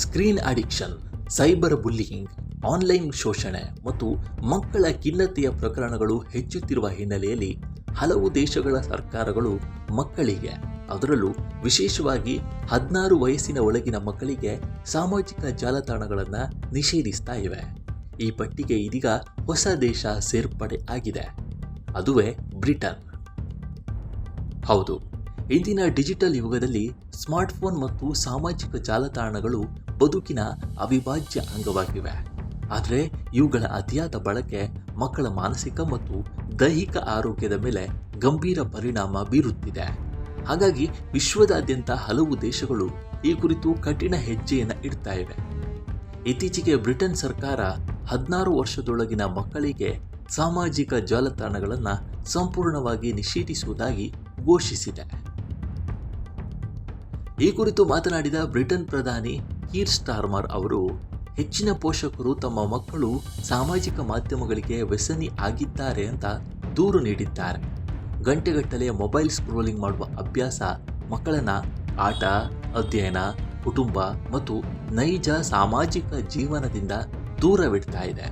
Screen addiction, cyber bullying, online ಶೋಷಣೆ ಮತ್ತು ಮಕ್ಕಳ ಖಿನ್ನತೆಯ ಪ್ರಕರಣಗಳು ಹೆಚ್ಚುತ್ತಿರುವ ಹಿನ್ನೆಲೆಯಲ್ಲಿ ಹಲವು ದೇಶಗಳ ಸರ್ಕಾರಗಳು ಮಕ್ಕಳಿಗೆ, ಅದರಲ್ಲೂ ವಿಶೇಷವಾಗಿ 16 ವಯಸ್ಸಿನ ಒಳಗಿನ ಮಕ್ಕಳಿಗೆ ಸಾಮಾಜಿಕ ಜಾಲತಾಣಗಳನ್ನು ನಿಷೇಧಿಸ್ತಾ ಇವೆ. ಈ ಪಟ್ಟಿಗೆ ಇದೀಗ ಹೊಸ ದೇಶ ಸೇರ್ಪಡೆ ಆಗಿದೆ. ಅದುವೇ ಬ್ರಿಟನ್. ಹೌದು, ಇಂದಿನ ಡಿಜಿಟಲ್ ಯುಗದಲ್ಲಿ ಸ್ಮಾರ್ಟ್ಫೋನ್ ಮತ್ತು ಸಾಮಾಜಿಕ ಜಾಲತಾಣಗಳು ಬದುಕಿನ ಅವಿಭಾಜ್ಯ ಅಂಗವಾಗಿವೆ. ಆದರೆ ಇವುಗಳ ಅತಿಯಾದ ಬಳಕೆ ಮಕ್ಕಳ ಮಾನಸಿಕ ಮತ್ತು ದೈಹಿಕ ಆರೋಗ್ಯದ ಮೇಲೆ ಗಂಭೀರ ಪರಿಣಾಮ ಬೀರುತ್ತಿದೆ. ಹಾಗಾಗಿ ವಿಶ್ವದಾದ್ಯಂತ ಹಲವು ದೇಶಗಳು ಈ ಕುರಿತು ಕಠಿಣ ಹೆಜ್ಜೆಯನ್ನು ಇಡ್ತಾ ಇವೆ. ಇತ್ತೀಚೆಗೆ ಬ್ರಿಟನ್ ಸರ್ಕಾರ 16 ವರ್ಷದೊಳಗಿನ ಮಕ್ಕಳಿಗೆ ಸಾಮಾಜಿಕ ಜಾಲತಾಣಗಳನ್ನು ಸಂಪೂರ್ಣವಾಗಿ ನಿಷೇಧಿಸುವುದಾಗಿ ಘೋಷಿಸಿದೆ. ಈ ಕುರಿತು ಮಾತನಾಡಿದ ಬ್ರಿಟನ್ ಪ್ರಧಾನಿ ಕೀರ್ ಸ್ಟಾರ್ಮರ್ ಅವರು, ಹೆಚ್ಚಿನ ಪೋಷಕರು ತಮ್ಮ ಮಕ್ಕಳು ಸಾಮಾಜಿಕ ಮಾಧ್ಯಮಗಳಿಗೆ ವ್ಯಸನಿ ಆಗಿದ್ದಾರೆ ಅಂತ ದೂರು ನೀಡಿದ್ದಾರೆ. ಗಂಟೆಗಟ್ಟಲೆ ಮೊಬೈಲ್ ಸ್ಕ್ರೋಲಿಂಗ್ ಮಾಡುವ ಅಭ್ಯಾಸ ಮಕ್ಕಳನ್ನ ಆಟ, ಅಧ್ಯಯನ, ಕುಟುಂಬ ಮತ್ತು ನೈಜ ಸಾಮಾಜಿಕ ಜೀವನದಿಂದ ದೂರವಿಡ್ತಾ ಇದೆ.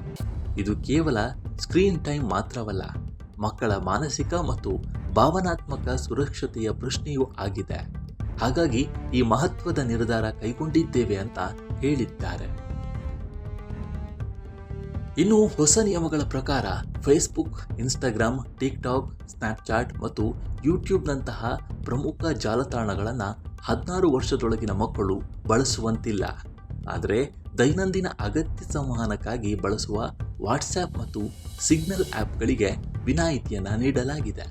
ಇದು ಕೇವಲ ಸ್ಕ್ರೀನ್ ಟೈಮ್ ಮಾತ್ರವಲ್ಲ, ಮಕ್ಕಳ ಮಾನಸಿಕ ಮತ್ತು ಭಾವನಾತ್ಮಕ ಸುರಕ್ಷತೆಯ ಪ್ರಶ್ನೆಯೂ ಆಗಿದೆ. ಹಾಗಾಗಿ ಈ ಮಹತ್ವದ ನಿರ್ಧಾರ ಕೈಗೊಂಡಿದ್ದೇವೆ ಅಂತ ಹೇಳಿದ್ದಾರೆ. ಇನ್ನು ಹೊಸ ನಿಯಮಗಳ ಪ್ರಕಾರ ಫೇಸ್ಬುಕ್, ಇನ್ಸ್ಟಾಗ್ರಾಮ್, ಟಿಕ್ಟಾಕ್, ಸ್ನ್ಯಾಪ್ಚಾಟ್ ಮತ್ತು ಯೂಟ್ಯೂಬ್ನಂತಹ ಪ್ರಮುಖ ಜಾಲತಾಣಗಳನ್ನು 16 ವರ್ಷದೊಳಗಿನ ಮಕ್ಕಳು ಬಳಸುವಂತಿಲ್ಲ. ಆದರೆ ದೈನಂದಿನ ಅಗತ್ಯ ಸಂವಹನಕ್ಕಾಗಿ ಬಳಸುವ ವಾಟ್ಸ್ಆ್ಯಪ್ ಮತ್ತು ಸಿಗ್ನಲ್ ಆ್ಯಪ್ಗಳಿಗೆ ವಿನಾಯಿತಿಯನ್ನು ನೀಡಲಾಗಿದೆ.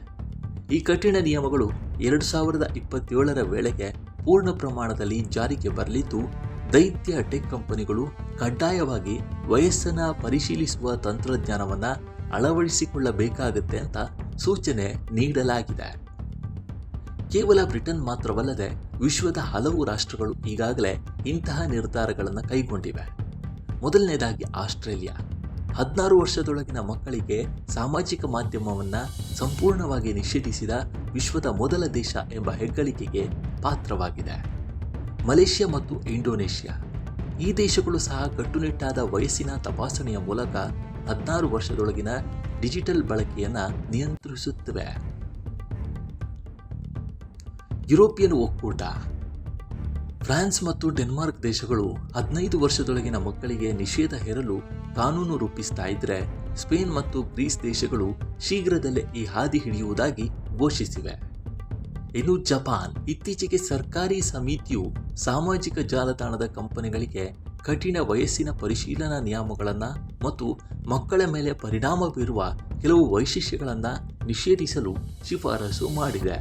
ಈ ಕಠಿಣ ನಿಯಮಗಳು 2027ರ ವೇಳೆಗೆ ಪೂರ್ಣ ಪ್ರಮಾಣದಲ್ಲಿ ಜಾರಿಗೆ ಬರಲಿದ್ದು, ದೈತ್ಯ ಟೆಕ್ ಕಂಪನಿಗಳು ಕಡ್ಡಾಯವಾಗಿ ವಯಸ್ಸನ್ನು ಪರಿಶೀಲಿಸುವ ತಂತ್ರಜ್ಞಾನವನ್ನು ಅಳವಡಿಸಿಕೊಳ್ಳಬೇಕಾಗುತ್ತೆ ಅಂತ ಸೂಚನೆ ನೀಡಲಾಗಿದೆ. ಕೇವಲ ಬ್ರಿಟನ್ ಮಾತ್ರವಲ್ಲದೆ ವಿಶ್ವದ ಹಲವು ರಾಷ್ಟ್ರಗಳು ಈಗಾಗಲೇ ಇಂತಹ ನಿರ್ಧಾರಗಳನ್ನು ಕೈಗೊಂಡಿವೆ. ಮೊದಲನೇದಾಗಿ ಆಸ್ಟ್ರೇಲಿಯಾ 16 ವರ್ಷದೊಳಗಿನ ಮಕ್ಕಳಿಗೆ ಸಾಮಾಜಿಕ ಮಾಧ್ಯಮವನ್ನು ಸಂಪೂರ್ಣವಾಗಿ ನಿಷೇಧಿಸಿದ ವಿಶ್ವದ ಮೊದಲ ದೇಶ ಎಂಬ ಹೆಗ್ಗಳಿಕೆಗೆ ಪಾತ್ರವಾಗಿದೆ. ಮಲೇಷ್ಯಾ ಮತ್ತು ಇಂಡೋನೇಷ್ಯಾ ಈ ದೇಶಗಳು ಸಹ ಕಟ್ಟುನಿಟ್ಟಾದ ವಯಸ್ಸಿನ ತಪಾಸಣೆಯ ಮೂಲಕ 16 ವರ್ಷದೊಳಗಿನ ಡಿಜಿಟಲ್ ಬಳಕೆಯನ್ನು ನಿಯಂತ್ರಿಸುತ್ತವೆ. ಯುರೋಪಿಯನ್ ಒಕ್ಕೂಟ, ಫ್ರಾನ್ಸ್ ಮತ್ತು ಡೆನ್ಮಾರ್ಕ್ ದೇಶಗಳು 15 ವರ್ಷದೊಳಗಿನ ಮಕ್ಕಳಿಗೆ ನಿಷೇಧ ಹೇರಲು ಕಾನೂನು ರೂಪಿಸ್ತಾ ಇದ್ರೆ, ಸ್ಪೇನ್ ಮತ್ತು ಗ್ರೀಸ್ ದೇಶಗಳು ಶೀಘ್ರದಲ್ಲೇ ಈ ಹಾದಿ ಹಿಡಿಯುವುದಾಗಿ ಘೋಷಿಸಿವೆ. ಇನ್ನು ಜಪಾನ್, ಇತ್ತೀಚೆಗೆ ಸರ್ಕಾರಿ ಸಮಿತಿಯು ಸಾಮಾಜಿಕ ಜಾಲತಾಣದ ಕಂಪನಿಗಳಿಗೆ ಕಠಿಣ ವಯಸ್ಸಿನ ಪರಿಶೀಲನಾ ನಿಯಮಗಳನ್ನು ಮತ್ತು ಮಕ್ಕಳ ಮೇಲೆ ಪರಿಣಾಮ ಬೀರುವ ಕೆಲವು ವೈಶಿಷ್ಟ್ಯಗಳನ್ನು ನಿಷೇಧಿಸಲು ಶಿಫಾರಸು ಮಾಡಿದೆ.